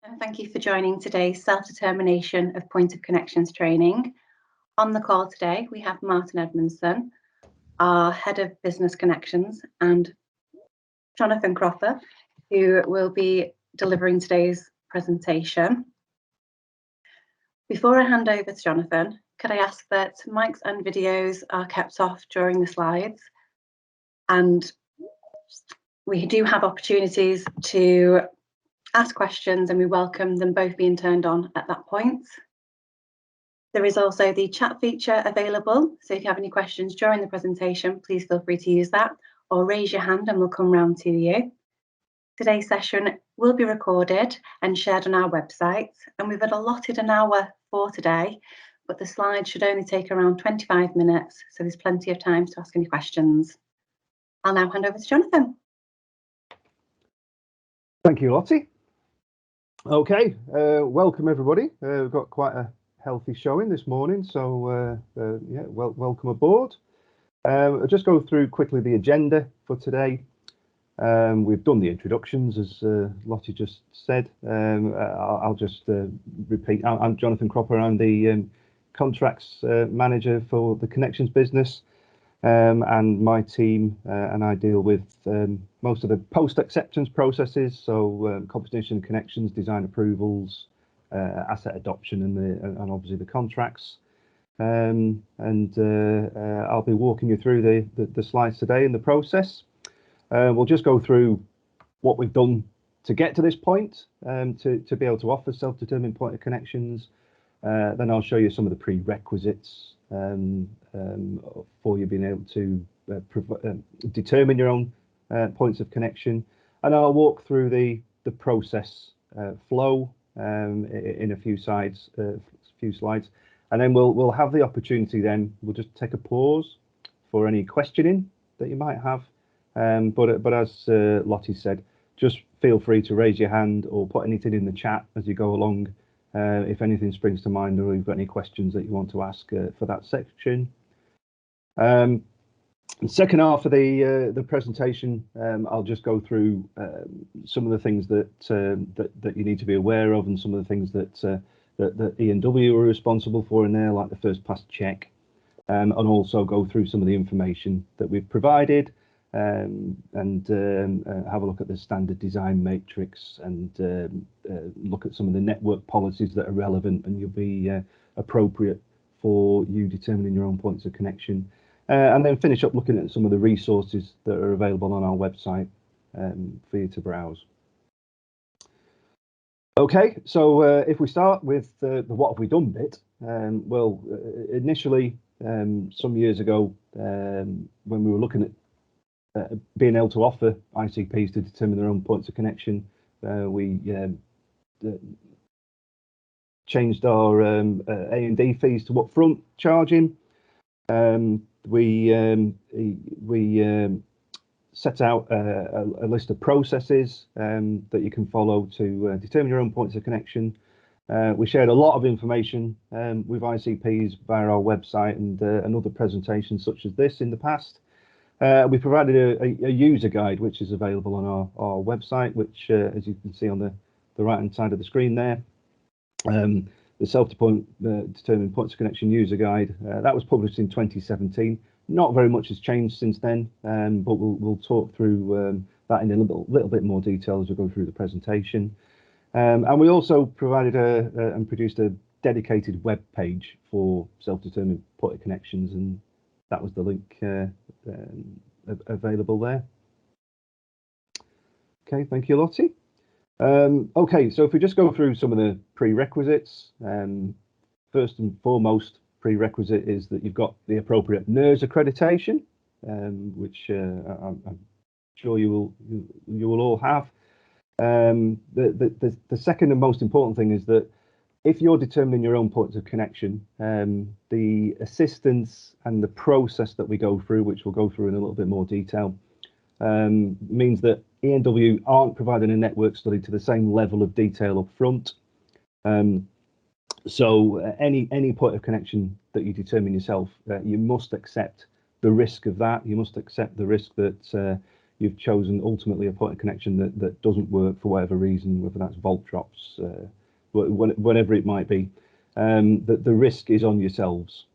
And thank you for joining today's self-determination of point of connections training. On the call today, we have Martin Edmondson, our Head of Business Connections, and Jonathan Cropper, who will be delivering today's presentation. Before I hand over to Jonathan, could I ask that mics and videos are kept off during the slides? And we do have opportunities to ask questions, and we welcome them both being turned on at that point. There is also the chat feature available, so if you have any questions during the presentation, please feel free to use that or raise your hand and we'll come round to you. Today's session will be recorded and shared on our website, and we've allotted an hour for today, but the slides should only take around 25 minutes, so there's plenty of time to ask any questions. I'll now hand over to Jonathan. Thank you, Lottie. Okay, welcome everybody. We've got quite a healthy showing this morning, so yeah, welcome aboard. I'll just go through quickly the agenda for today. We've done the introductions, as Lottie just said. I'll just repeat. I'm Jonathan Cropper. I'm the contracts manager for the Connections business, and my team and I deal with most of the post-acceptance processes, so competition connections, design approvals, asset adoption, and obviously the contracts. I'll be walking you through the slides today in the process. We'll just go through what we've done to get to this point, to be able to offer self-determined point of connections. Then I'll show you some of the prerequisites for you being able to determine your own points of connection. And I'll walk through the process flow in a few slides, and then we'll have the opportunity. Then we'll just take a pause for any questioning that you might have. But as Lottie said, just feel free to raise your hand or put anything in the chat as you go along, if anything springs to mind, or you've got any questions that you want to ask for that section. The second half of the presentation, I'll just go through some of the things that you need to be aware of, and some of the things that E&W are responsible for in there, like the first pass check, and also go through some of the information that we've provided. And have a look at the standard design matrix, and look at some of the network policies that are relevant and you'll be appropriate for you determining your own points of connection, and then finish up looking at some of the resources that are available on our website for you to browse. Okay, so if we start with the what have we done bit, well, initially some years ago, when we were looking at being able to offer ICPs to determine their own points of connection, we changed our A&D fees to upfront charging. We set out a list of processes that you can follow to determine your own points of connection. We shared a lot of information with ICPs via our website and other presentations such as this in the past. We provided a user guide which is available on our website, which as you can see on the right hand side of the screen there, the self-determined points of connection user guide, that was published in 2017. Not very much has changed since then, but we'll talk through that in a little bit more detail as we go through the presentation. And we also provided and produced a dedicated web page for self-determined point of connections, and that was the link available there. Okay, thank you, Lottie. Okay, so if we just go through some of the prerequisites, first and foremost prerequisite is that you've got the appropriate NERS accreditation, which I'm sure you will all have. The second and most important thing is that if you're determining your own points of connection, the assistance and the process that we go through, which we'll go through in a little bit more detail, means that E&W aren't providing a network study to the same level of detail up front. So any point of connection that you determine yourself, you must accept the risk of that. You must accept the risk that you've chosen ultimately a point of connection that doesn't work for whatever reason, whether that's volt drops, whatever it might be, that the risk is on yourselves.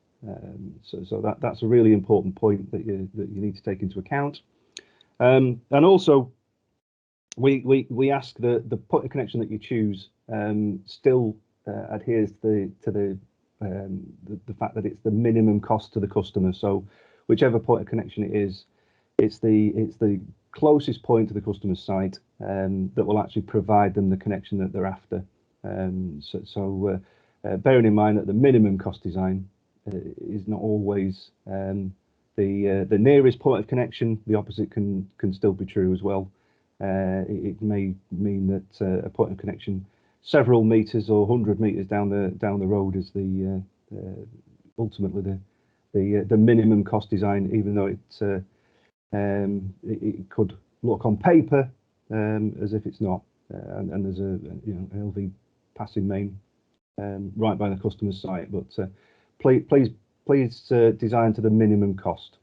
So that's a really important point that you need to take into account. And also, we ask the point of connection that you choose still adheres to the fact that it's the minimum cost to the customer. So whichever point of connection it is, it's the closest point to the customer's site that will actually provide them the connection that they're after. Bearing in mind that the minimum cost design is not always the nearest point of connection, the opposite can still be true as well. It may mean that a point of connection several meters or 100 meters down the road is the ultimately the minimum cost design, even though it could look on paper as if it's not, and there's a LV passing main right by the customer's site. But please design to the minimum cost.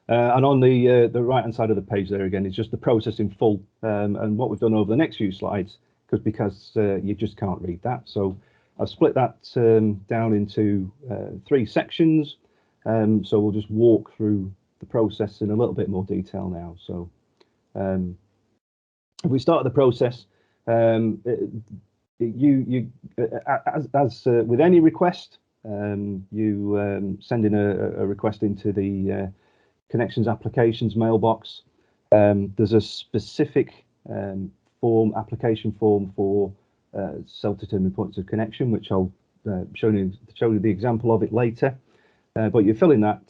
And on the right hand side of the page there again is just the process in full, and what we've done over the next few slides, because you just can't read that. So I've split that down into 3 sections. So we'll just walk through the process in a little bit more detail now. So if we start the process, as with any request, you send in a request into the connections applications mailbox. There's a specific application form for self-determined points of connection, which I'll show you the example of it later. But you fill in that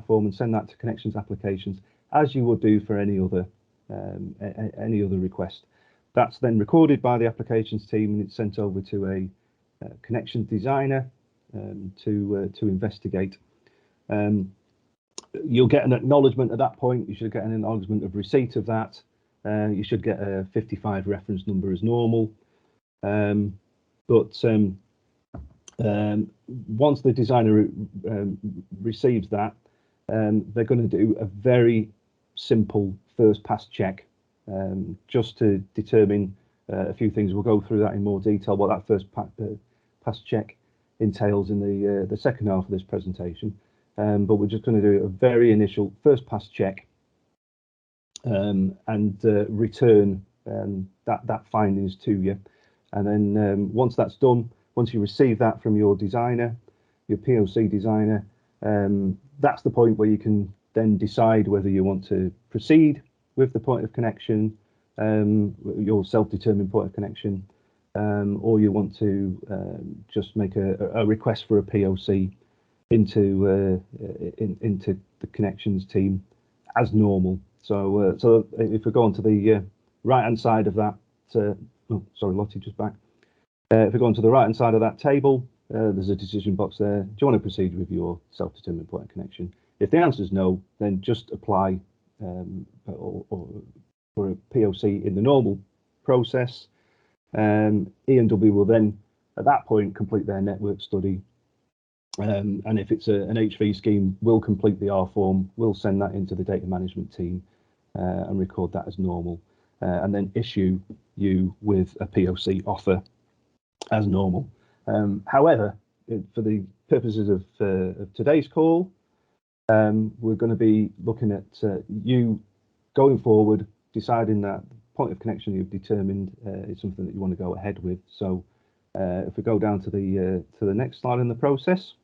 form and send that to connections applications as you would do for any other request. That's then recorded by the applications team and it's sent over to a connections designer to investigate. You'll get an acknowledgement at that point. You should get an acknowledgement of receipt of that. You should get a 55 reference number as normal. Once the designer receives that, they're going to do a very simple first pass check just to determine a few things. We'll go through that in more detail, what that first pass check entails in the second half of this presentation. But we're just going to do a very initial first pass check and return that findings to you. And then once that's done, once you receive that from your designer, your POC designer, that's the point where you can then decide whether you want to proceed with the point of connection, your self-determined point of connection, or you want to just make a request for a POC into the connections team as normal. So if we go on to the right hand side of that, oh sorry, Lottie, just back. If we go on to the right hand side of that table, there's a decision box there. Do you want to proceed with your self-determined point of connection? If the answer is no, then just apply or for a POC in the normal process. E&W will then at that point complete their network study. And if it's an HV scheme, we'll complete the R form, we'll send that into the data management team and record that as normal, and then issue you with a POC offer as normal. However, for the purposes of today's call, we're going to be looking at you going forward, deciding that point of connection you've determined is something that you want to go ahead with. So if we go down to the next slide in the process.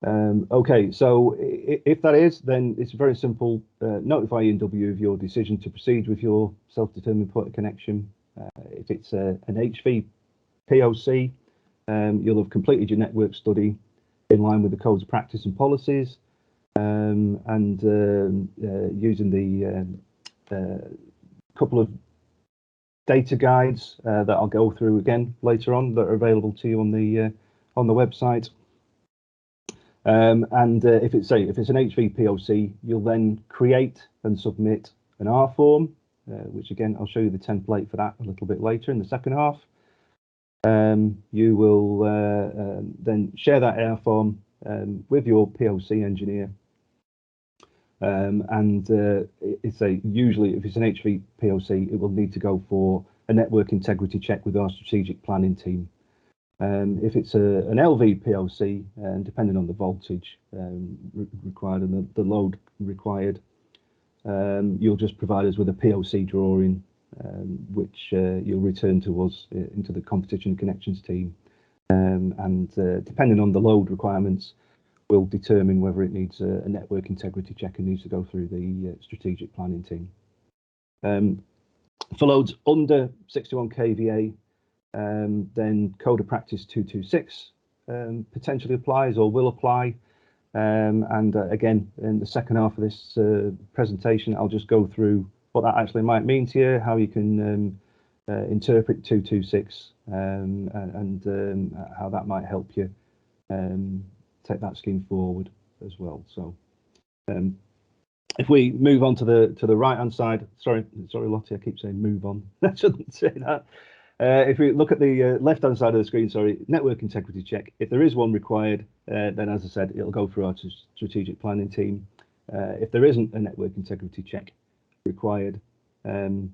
Okay, so if that is, then it's very simple. Notify E&W of your decision to proceed with your self-determined point of connection. If it's an HV POC, you'll have completed your network study in line with the codes of practice and policies, and using the couple of data guides that I'll go through again later on that are available to you on the website. If it's an HV POC, you'll then create and submit an R form, which again I'll show you the template for that a little bit later in the second half. You will then share that R form with your POC engineer. It's usually if it's an HV POC, it will need to go for a network integrity check with our strategic planning team. If it's an LV POC, depending on the voltage required and the load required, you'll just provide us with a POC drawing, which you'll return to us into the competition and connections team. Depending on the load requirements, we'll determine whether it needs a network integrity check and needs to go through the strategic planning team. For loads under 61 kVA, then Code of Practice 226 potentially applies or will apply. Again, in the second half of this presentation, I'll just go through what that actually might mean to you, how you can interpret 226, and how that might help you take that scheme forward as well. So if we move on to the right hand side, sorry Lottie, I keep saying move on. I shouldn't say that. If we look at the left hand side of the screen, sorry, network integrity check. If there is one required, then as I said, it'll go through our strategic planning team. If there isn't a network integrity check required, then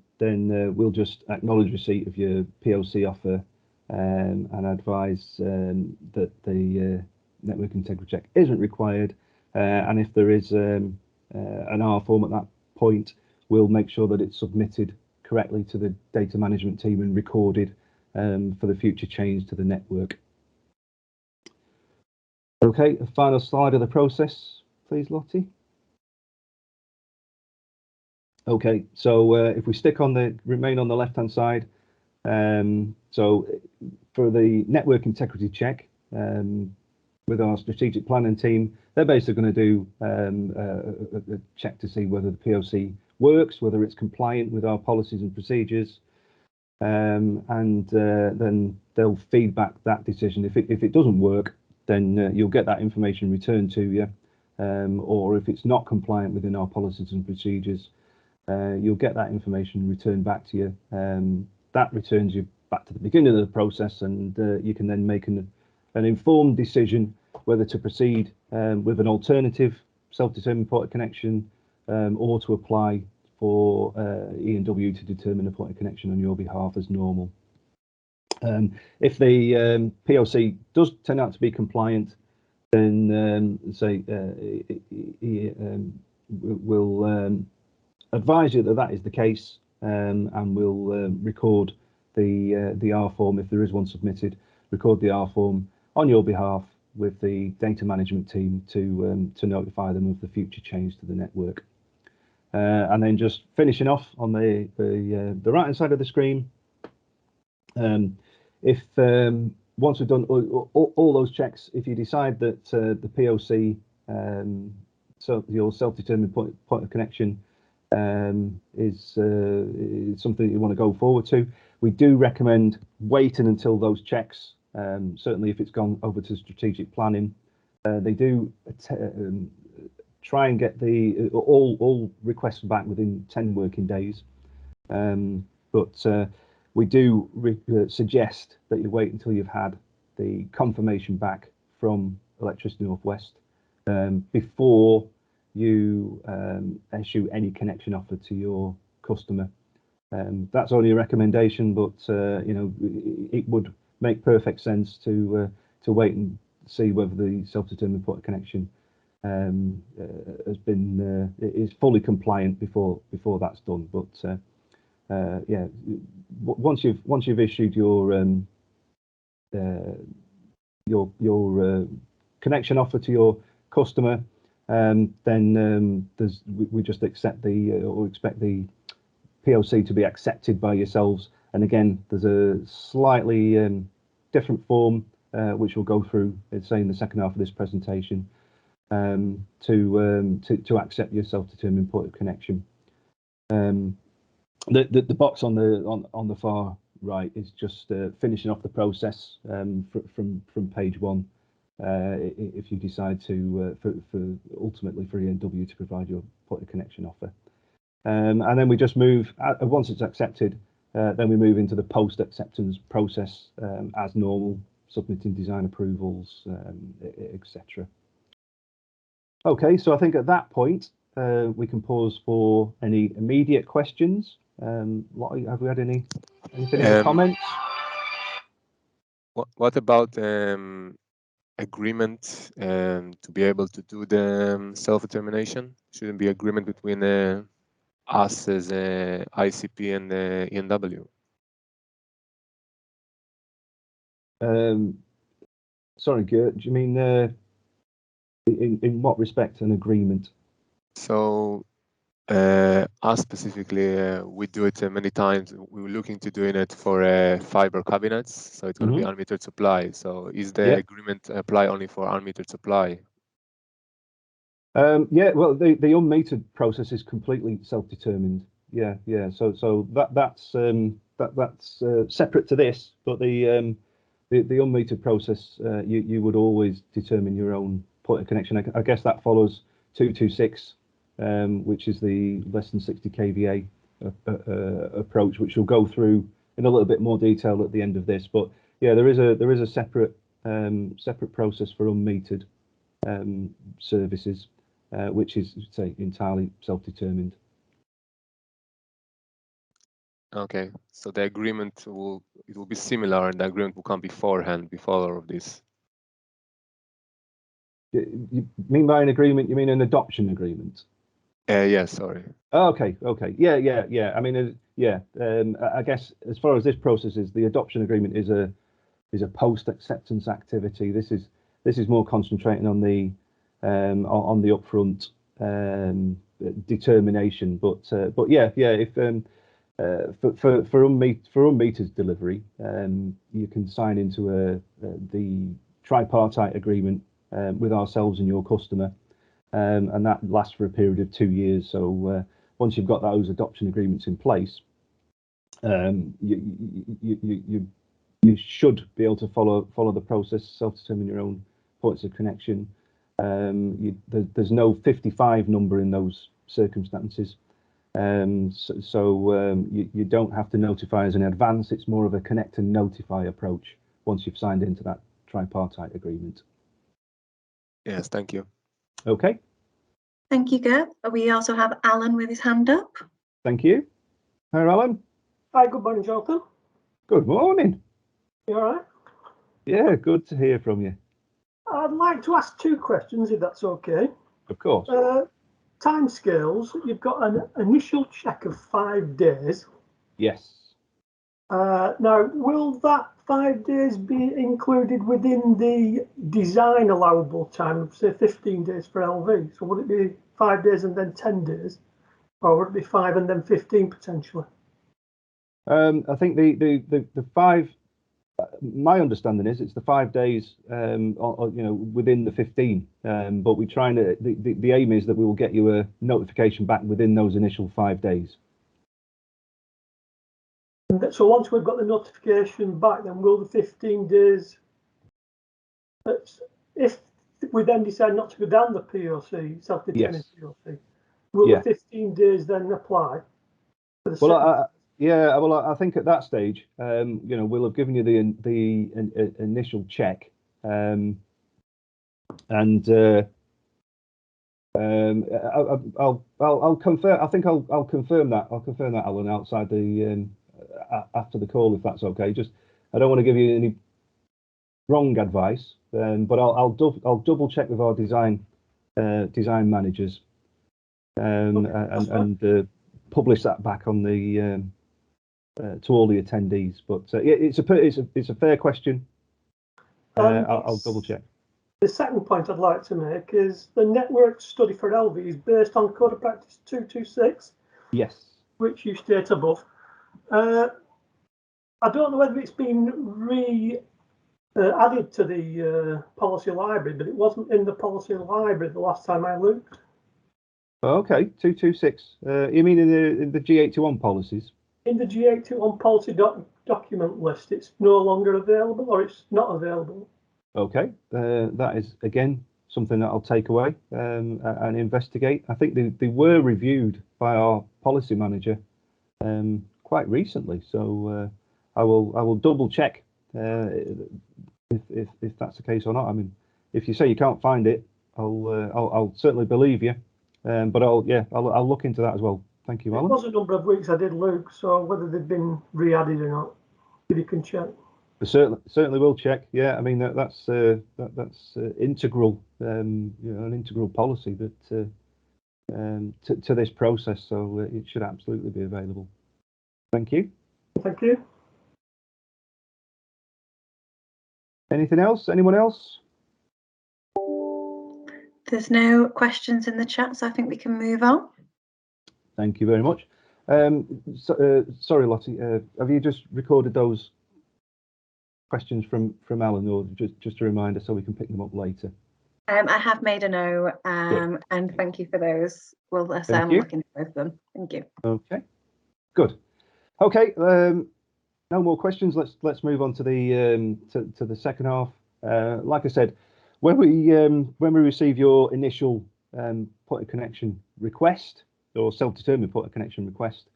we'll just acknowledge receipt of your POC offer and advise that the network integrity check isn't required. And if there is an R form at that point, we'll make sure that it's submitted correctly to the data management team and recorded for the future change to the network. Okay, the final slide of the process, please, Lottie. Okay, so if we remain on the left-hand side, so for the network integrity check with our strategic planning team, they're basically going to do a check to see whether the POC works, whether it's compliant with our policies and procedures, and then they'll feedback that decision. If it doesn't work, then you'll get that information returned to you, or if it's not compliant within our policies and procedures, you'll get that information returned back to you. That returns you back to the beginning of the process, and you can then make an informed decision whether to proceed with an alternative self-determined point of connection, or to apply for E&W to determine a point of connection on your behalf as normal. If the POC does turn out to be compliant, then we'll advise you that that is the case, and we'll record the R form, if there is one submitted, record the R form on your behalf with the data management team to notify them of the future change to the network. And then just finishing off on the right hand side of the screen, if once we've done all those checks, if you decide that the POC, so your self-determined point of connection, is something that you want to go forward to, we do recommend waiting until those checks. Certainly if it's gone over to strategic planning, they do try and get all requests back within 10 working days, but we do suggest that you wait until you've had the confirmation back from Electricity North West before you issue any connection offer to your customer. That's only a recommendation, but you know, it would make perfect sense to wait and see whether the self-determined point of connection has been is fully compliant before that's done. But yeah, once you've issued your connection offer to your customer, then we just accept or expect the POC to be accepted by yourselves. And again, there's a slightly different form which we'll go through, say, in the second half of this presentation, to accept your self-determined point of connection. The box on the far right is just finishing off the process from page 1. If you decide to ultimately for E&W to provide your point of connection offer, and then we just move once it's accepted. Then we move into the post-acceptance process as normal, submitting design approvals, etc. Okay, so I think at that point we can pause for any immediate questions. Lottie, have we had anything in the comments? What about agreement to be able to do the self-determination? Shouldn't be agreement between us as ICP and ENW. Sorry, Gert, do you mean in what respect an agreement? So us specifically, we do it many times. We were looking to doing it for fiber cabinets, so it's going to be unmetered supply. So is the agreement apply only for unmetered supply? Yeah, well, the unmetered process is completely self-determined. Yeah. So that's separate to this, but the unmetered process, you would always determine your own point of connection. I guess that follows 226, which is the less than 60 kVA approach, which we'll go through in a little bit more detail at the end of this. But yeah, there is a separate process for unmetered services, which is, say, entirely self-determined. Okay, so the agreement will be similar, and the agreement will come beforehand, before all of this. You mean by an agreement? You mean an adoption agreement? Yeah, sorry. Oh, okay. Yeah. I mean, I guess as far as this process is, the adoption agreement is a post-acceptance activity. This is more concentrating on the upfront determination. But yeah. If for unmetered delivery, you can sign into the tripartite agreement with ourselves and your customer, and that lasts for a period of 2 years. So once you've got those adoption agreements in place, you should be able to follow the process, self-determine your own points of connection. There's no 55 number in those circumstances. So you don't have to notify us in advance. It's more of a connect and notify approach once you've signed into that tripartite agreement. Yes, thank you. Okay. Thank you, Gert. We also have Alan with his hand up. Thank you. Hi, Alan. Hi, good morning, Jonathan. Good morning. You all right? Yeah, good to hear from you. I'd like to ask 2 questions, if that's okay. Of course. Timescales, you've got an initial check of 5 days. Yes. Now, will that 5 days be included within the design allowable time of, say, 15 days for LV? So would it be 5 days and then 10 days? Or would it be 5 and then 15 potentially? I think the 5, my understanding is it's the 5 days, within the 15. But we try and the aim is that we will get you a notification back within those initial 5 days. So once we've got the notification back, then will the 15 days, if we then decide not to go down the POC, self-determined POC, will the 15 days then apply? Well, I think at that stage, we'll have given you the initial check, and I'll confirm. I think I'll confirm that. I'll confirm that, Alan, outside the after the call, if that's okay. Just I don't want to give you any wrong advice, but I'll double check with our design managers, and publish that back on the to all the attendees. But yeah, it's a fair question. I'll double check. The second point I'd like to make is the network study for LV is based on Code of Practice 226. Yes. Which you state above. I don't know whether it's been added to the policy library, but it wasn't in the policy library the last time I looked. Okay, 226. You mean in the G81 policies? In the G81 policy document list, it's no longer available, or it's not available. Okay, that is again something that I'll take away and investigate. I think they were reviewed by our policy manager quite recently, so I will double check if that's the case or not. I mean, if you say you can't find it, I'll certainly believe you, but I'll look into that as well. Thank you, It Alan. was a number of weeks I did, Luke, so whether they've been re-added or not, if you can check. Certainly will check. Yeah, I mean that's integral, an integral policy that to this process. So it should absolutely be available. Thank you. Thank you. Anything else? Anyone else? There's no questions in the chat, so I think we can move on. Thank you very much. Sorry, Lottie, have you just recorded those questions from Alan, or just a reminder so we can pick them up later? I have made a note, and thank you for those. We'll look into both them. Thank you. Okay, good. Okay, no more questions. Let's move on to the second half. Like I said, when we receive your initial point of connection request or self-determined point of connection request,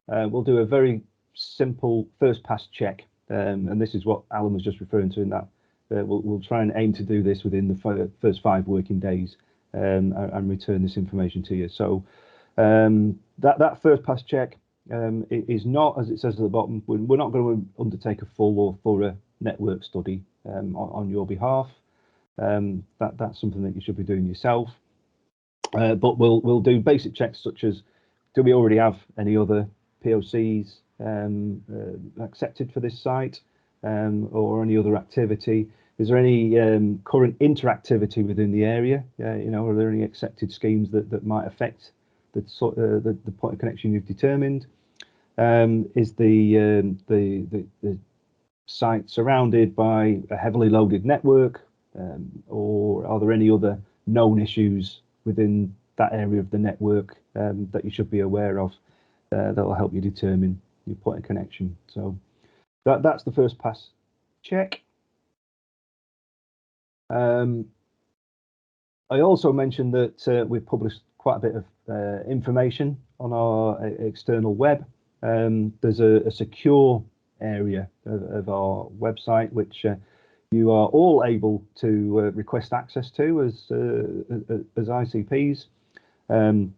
we'll do a very simple first pass check, and this is what Alan was just referring to in that. We'll try and aim to do this within the first 5 working days and return this information to you. So that first pass check is not, as it says at the bottom, we're not going to undertake a full or thorough network study on your behalf. That's something that you should be doing yourself. But we'll do basic checks such as, do we already have any other POCs accepted for this site, or any other activity? Is there any current interactivity within the area? Are there any accepted schemes that might affect the point of connection you've determined? Is the site surrounded by a heavily loaded network, or are there any other known issues within that area of the network that you should be aware of that will help you determine your point of connection? So that's the first pass check. I also mentioned that we've published quite a bit of information on our external web. There's a secure area of our website which you are all able to request access to as ICPs, and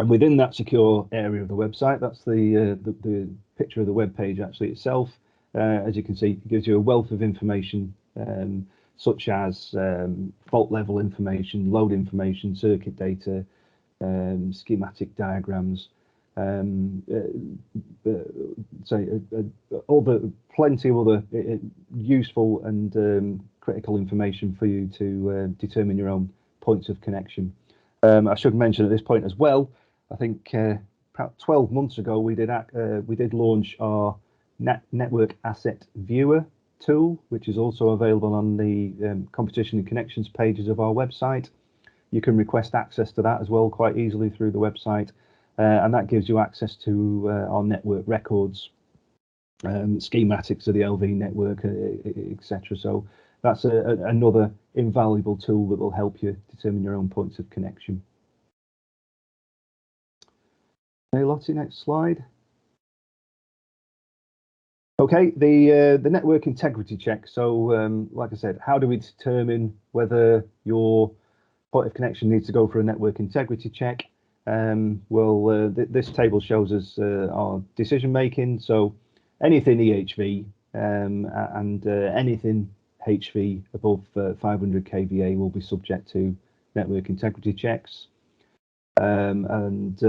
within that secure area of the website, that's the picture of the web page actually itself. As you can see, it gives you a wealth of information, such as fault level information, load information, circuit data, schematic diagrams, plenty of other useful and critical information for you to determine your own points of connection. I should mention at this point as well, I think about 12 months ago we did launch our Network Asset Viewer tool, which is also available on the competition and connections pages of our website. You can request access to that as well quite easily through the website, and that gives you access to our network records, schematics of the LV network, etc. So that's another invaluable tool that will help you determine your own points of connection. Okay, Lottie, next slide. Okay, the network integrity check. So like I said, how do we determine whether your point of connection needs to go for a network integrity check? This table shows us our decision making. So anything EHV and anything HV above 500 kVA will be subject to network integrity checks, and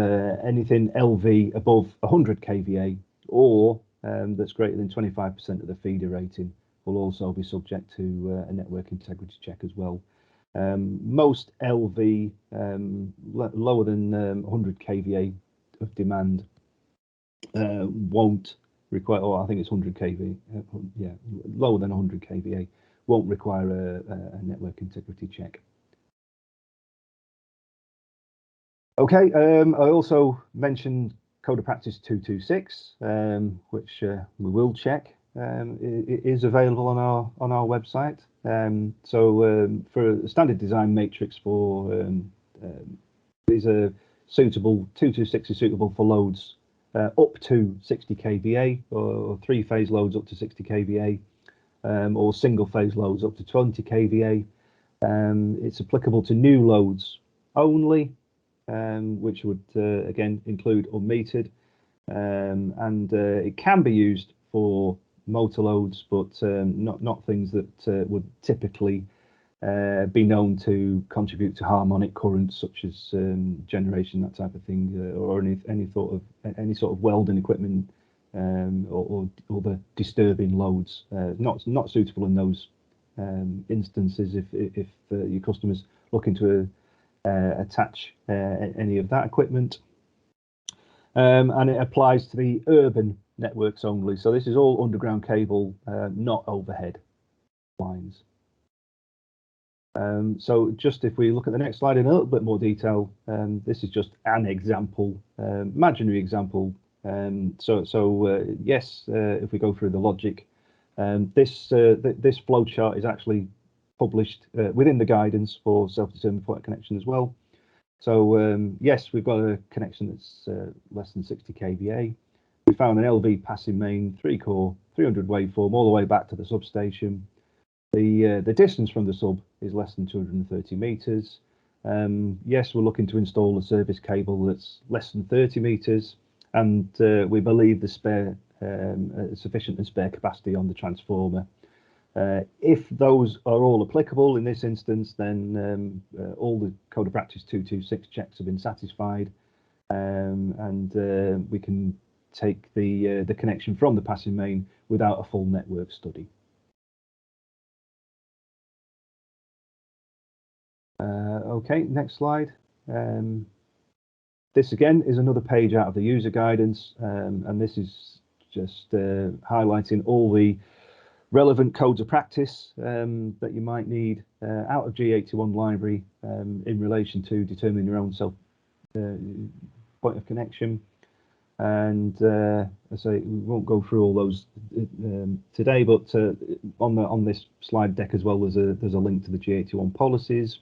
anything LV above 100 kVA or that's greater than 25% of the feeder rating will also be subject to a network integrity check as well. Most LV lower than 100 kVA of demand won't require, or I think it's 100 kVA, yeah, lower than 100 kVA won't require a network integrity check. Okay, I also mentioned Code of Practice 226, which we will check. It is available on our website. For a standard design matrix for these are suitable, 226 is suitable for loads up to 60 kVA, or three-phase loads up to 60 kVA, or single-phase loads up to 20 kVA. It's applicable to new loads only, which would again include unmetered, and it can be used for motor loads, but not things that would typically be known to contribute to harmonic currents, such as generation, that type of thing, or any sort of welding equipment, or other disturbing loads. Not suitable in those instances if your customers looking to attach any of that equipment. And it applies to the urban networks only. So this is all underground cable, not overhead lines. So just if we look at the next slide in a little bit more detail, this is just an example, imaginary example. Yes, if we go through the logic, this flowchart is actually published within the guidance for self-determined point of connection as well. So yes, we've got a connection that's less than 60 kVA. We found an LV passing main 3-core 300 waveform all the way back to the substation. The distance from the sub is less than 230 meters. Yes, we're looking to install a service cable that's less than 30 meters, and we believe the spare sufficient and spare capacity on the transformer. If those are all applicable in this instance, then all the Code of Practice 226 checks have been satisfied, and we can take the connection from the passing main without a full network study. Okay, next slide. This again is another page out of the user guidance, and this is just highlighting all the relevant codes of practice that you might need out of G81 Library in relation to determining your own self point of connection. And I say we won't go through all those today, but on this slide deck as well, there's a link to the G81 policies,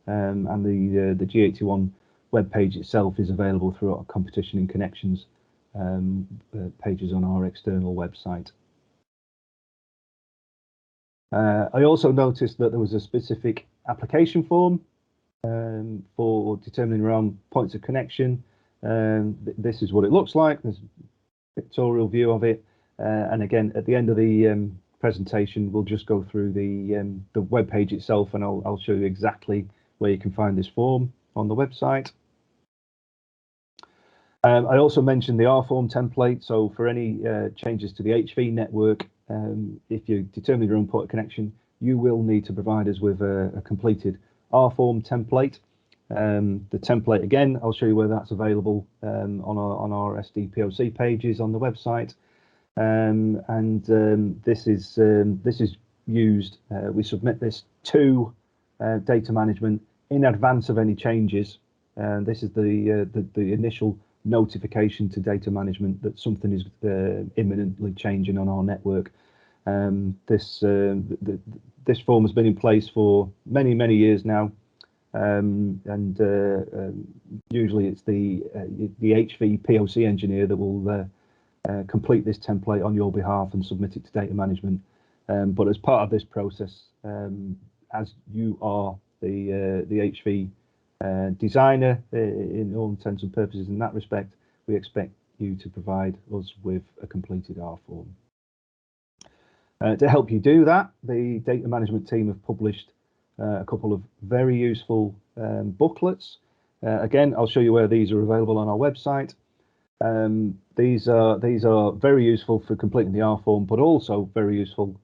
and the G81 web page itself is available through our competition and connections pages on our external website. I also noticed that there was a specific application form for determining your own points of connection. This is what it looks like. There's a pictorial view of it, and again at the end of the presentation we'll just go through the web page itself, and I'll show you exactly where you can find this form on the website. I also mentioned the R-form template, so for any changes to the HV network, if you determine your own point of connection, you will need to provide us with a completed R-form template. The template, again, I'll show you where that's available on our SDPoC pages on the website. This is used. We submit this to data management in advance of any changes. This is the initial notification to data management that something is imminently changing on our network. This form has been in place for many years now, and usually it's the HV POC engineer that will complete this template on your behalf and submit it to data management. But as part of this process, as you are the HV designer in all intents and purposes in that respect, we expect you to provide us with a completed R form. To help you do that, the data management team have published a couple of very useful booklets. Again, I'll show you where these are available on our website. These are very useful for completing the R form, but also very useful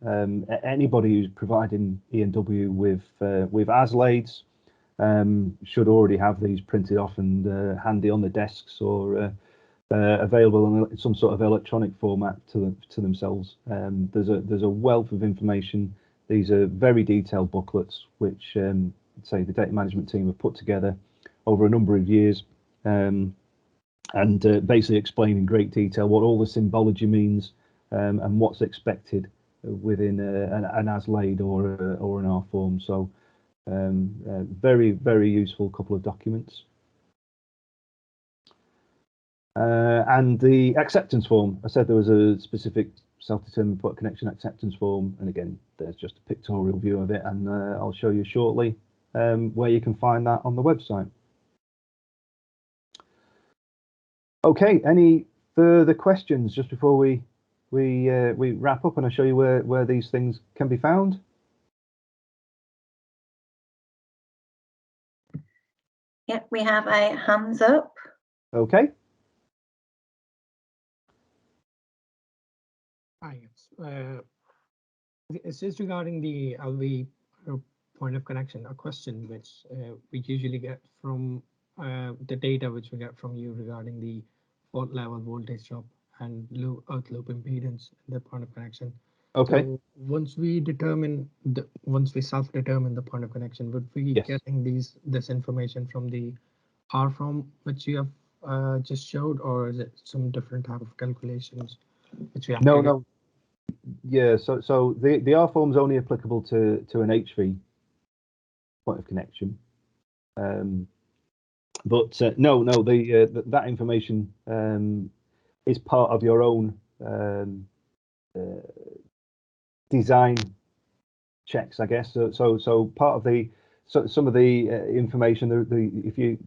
anybody who's providing E&W with ASLAIDs should already have these printed off and handy on the desks, or available in some sort of electronic format to themselves. There's a wealth of information. These are very detailed booklets which say the data management team have put together over a number of years, and basically explain in great detail what all the symbology means, and what's expected within an ASLAID or an R form. So very useful couple of documents. And the acceptance form, I said there was a specific self-determined point connection acceptance form, and again there's just a pictorial view of it, and I'll show you shortly where you can find that on the website. Okay, any further questions just before we wrap up and I show you where these things can be found? Yep, we have a hands up. Okay. Hi, it's just regarding the LV point of connection, a question which we usually get from the data which we get from you regarding the fault level, voltage drop, and earth loop impedance in the point of connection. Okay. So once we self-determine the point of connection, would we Yes. getting this information from the R form which you have just showed, or is it some different type of calculations which we have to get? No. Yeah, so the R form is only applicable to an HV point of connection. But that information is part of your own design checks, I guess. So part of some of the information, if you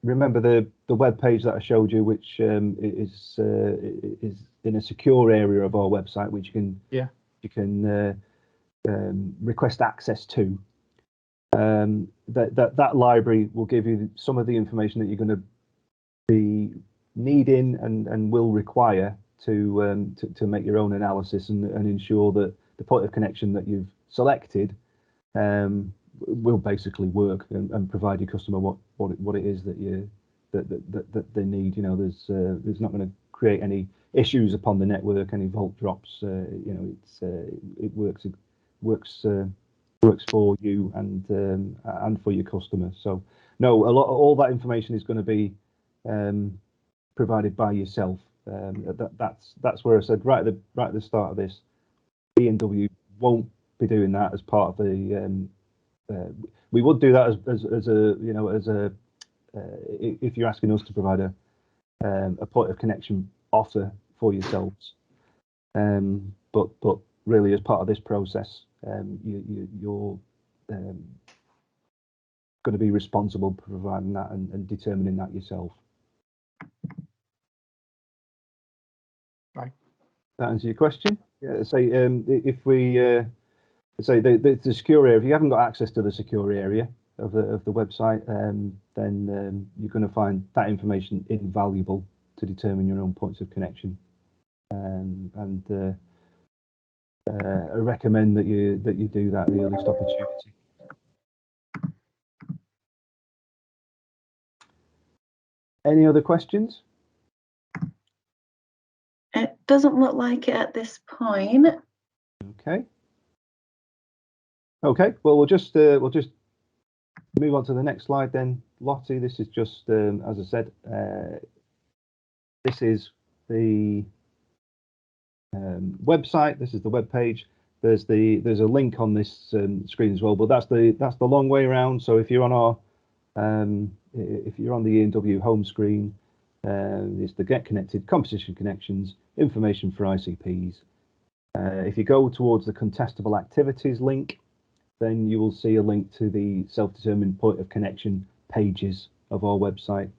remember the web page that I showed you, which is in a secure area of our website, which you can request access to. That library will give you some of the information that you're going to be needing and will require to make your own analysis and ensure that the point of connection that you've selected will basically work and provide your customer what it is that they need. You know, there's not going to create any issues upon the network, any volt drops. It works for you and for your customer. So no, all that information is going to be provided by yourself. That's where I said right at the start of this, E&W won't be doing that as part of the. We would do that if you're asking us to provide a point of connection offer for yourselves. But really, as part of this process, you're going to be responsible for providing that and determining that yourself. Right. That answers your question. Yeah. Say if we say the secure area, if you haven't got access to the secure area of the website, then you're going to find that information invaluable to determine your own points of connection. I recommend that you do that at the earliest opportunity. Any other questions? It doesn't look like it at this point. Okay. Okay. Well, we'll just move on to the next slide then, Lottie. This is just as I said, this is the website. This is the web page. There's a link on this screen as well, but that's the long way around. So if you're on our if you're on the E&W home screen, it's the Get Connected, Composition Connections, Information for ICPs. If you go towards the Contestable Activities link, then you will see a link to the Self-Determined Point of Connection pages of our website.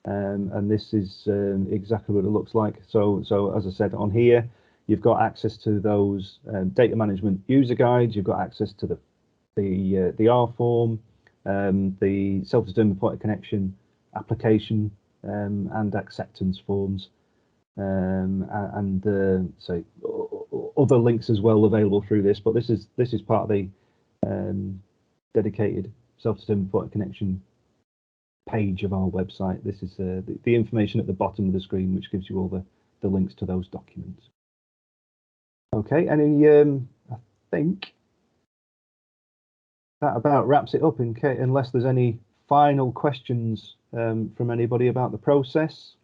And this is exactly what it looks like. So as I said, on here, you've got access to those data management user guides. You've got access to the R form, the self-determined point of connection application and acceptance forms, and so other links as well available through this. But this is part of the dedicated self-determined point of connection page of our website. This is the information at the bottom of the screen, which gives you all the links to those documents. Okay, and I think that about wraps it up, unless there's any final questions from anybody about the process.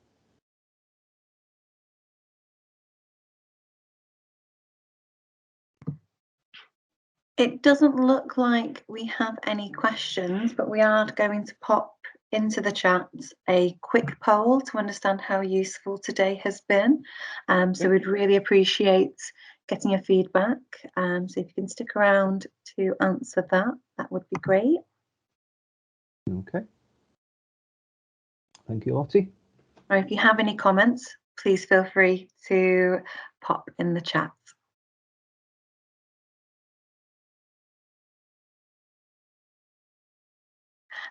It doesn't look like we have any questions, but we are going to pop into the chat a quick poll to understand how useful today has been. So we'd really appreciate getting your feedback. So if you can stick around to answer that would be great. Okay. Thank you, Lottie. or if you have any comments, please feel free to pop in the chat.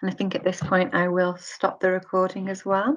And I think at this point I will stop the recording as well.